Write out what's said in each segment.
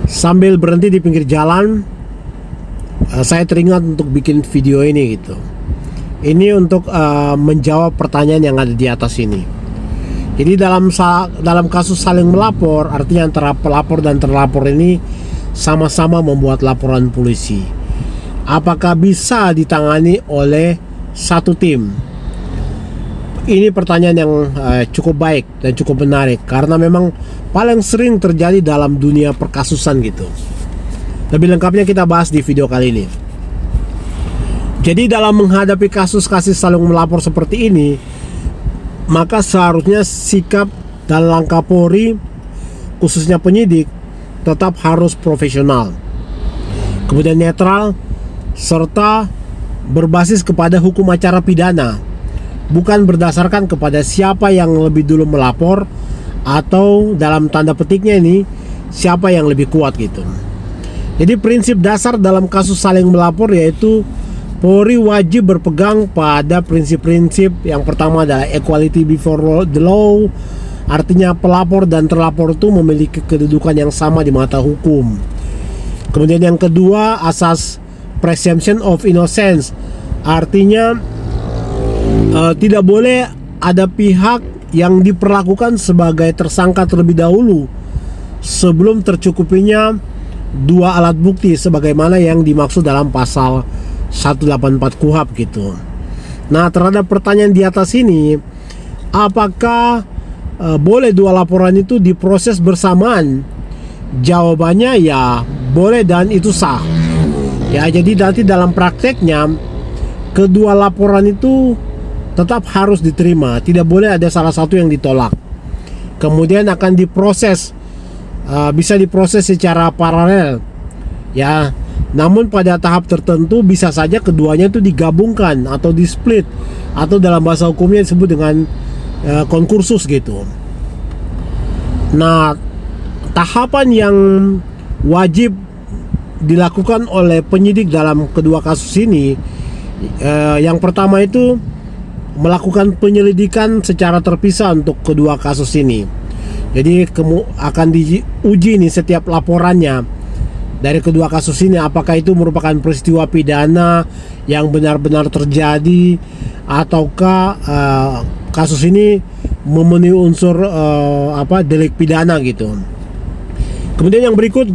Sambil berhenti di pinggir jalan, saya teringat untuk bikin video ini gitu. Ini untuk menjawab pertanyaan yang ada di atas ini. Jadi dalam kasus saling melapor, artinya antara pelapor dan terlapor ini sama-sama membuat laporan polisi. Apakah bisa ditangani oleh satu tim? Ini pertanyaan yang cukup baik dan cukup menarik, karena memang paling sering terjadi dalam dunia perkasusan gitu. Lebih lengkapnya kita bahas di video kali ini. Jadi dalam menghadapi kasus-kasus saling melapor seperti ini, maka seharusnya sikap dan langkah Polri, khususnya penyidik, tetap harus profesional, kemudian netral, serta berbasis kepada hukum acara pidana, bukan berdasarkan kepada siapa yang lebih dulu melapor atau dalam tanda petiknya ini siapa yang lebih kuat gitu. Jadi prinsip dasar dalam kasus saling melapor yaitu Polri wajib berpegang pada prinsip-prinsip. Yang pertama adalah equality before the law, artinya pelapor dan terlapor itu memiliki kedudukan yang sama di mata hukum. Kemudian yang kedua, asas presumption of innocence, artinya tidak boleh ada pihak yang diperlakukan sebagai tersangka terlebih dahulu sebelum tercukupinya dua alat bukti sebagaimana yang dimaksud dalam pasal 184 KUHP gitu. Nah, terhadap pertanyaan di atas ini, apakah boleh dua laporan itu diproses bersamaan? Jawabannya ya boleh dan itu sah. Ya, jadi nanti dalam prakteknya kedua laporan itu tetap harus diterima, tidak boleh ada salah satu yang ditolak. Kemudian akan diproses, bisa diproses secara paralel, ya. Namun pada tahap tertentu bisa saja keduanya itu digabungkan atau di-split, atau dalam bahasa hukumnya disebut dengan konkursus gitu. Nah, tahapan yang wajib dilakukan oleh penyidik dalam kedua kasus ini, yang pertama itu melakukan penyelidikan secara terpisah untuk kedua kasus ini. Jadi akan diuji nih setiap laporannya dari kedua kasus ini, apakah itu merupakan peristiwa pidana yang benar-benar terjadi ataukah kasus ini memenuhi unsur delik pidana gitu. Kemudian yang berikut,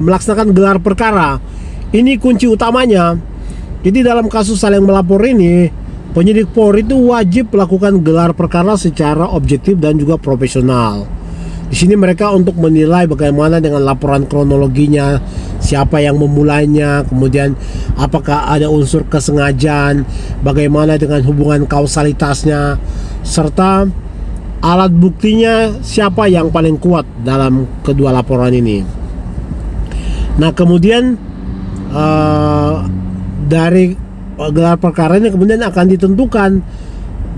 melaksanakan gelar perkara. Ini kunci utamanya. Jadi dalam kasus saling melapor ini, penyidik Polri itu wajib melakukan gelar perkara secara objektif dan juga profesional. Di sini mereka untuk menilai bagaimana dengan laporan kronologinya, siapa yang memulainya, kemudian apakah ada unsur kesengajaan, bagaimana dengan hubungan kausalitasnya, serta alat buktinya siapa yang paling kuat dalam kedua laporan ini. Nah, kemudian dari gelar perkara ini kemudian akan ditentukan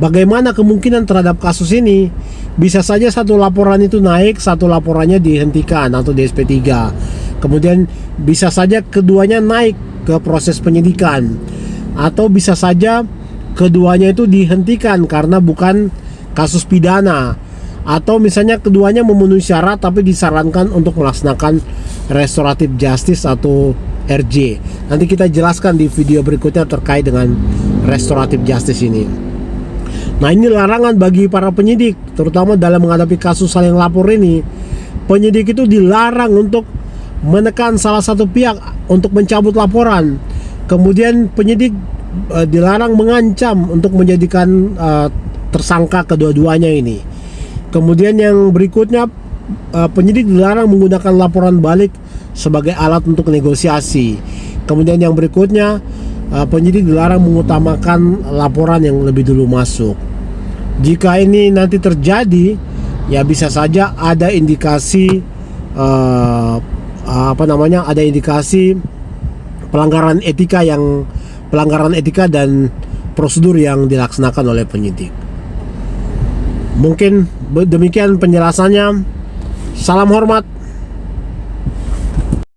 bagaimana kemungkinan terhadap kasus ini. Bisa saja satu laporan itu naik, satu laporannya dihentikan atau di SP3. Kemudian bisa saja keduanya naik ke proses penyidikan, atau bisa saja keduanya itu dihentikan karena bukan kasus pidana, atau misalnya keduanya memenuhi syarat tapi disarankan untuk melaksanakan restoratif justice atau RJ. Nanti kita jelaskan di video berikutnya terkait dengan restoratif justice ini. Nah, ini larangan bagi para penyidik, terutama dalam menghadapi kasus saling lapor ini. Penyidik itu dilarang untuk menekan salah satu pihak untuk mencabut laporan. Kemudian penyidik dilarang mengancam untuk menjadikan tersangka kedua-duanya ini. Kemudian yang berikutnya, penyidik dilarang menggunakan laporan balik sebagai alat untuk negosiasi. Kemudian yang berikutnya, penyidik dilarang mengutamakan laporan yang lebih dulu masuk. Jika ini nanti terjadi, ya bisa saja ada indikasi ada indikasi pelanggaran etika dan prosedur yang dilaksanakan oleh penyidik. Mungkin demikian penjelasannya. Salam hormat.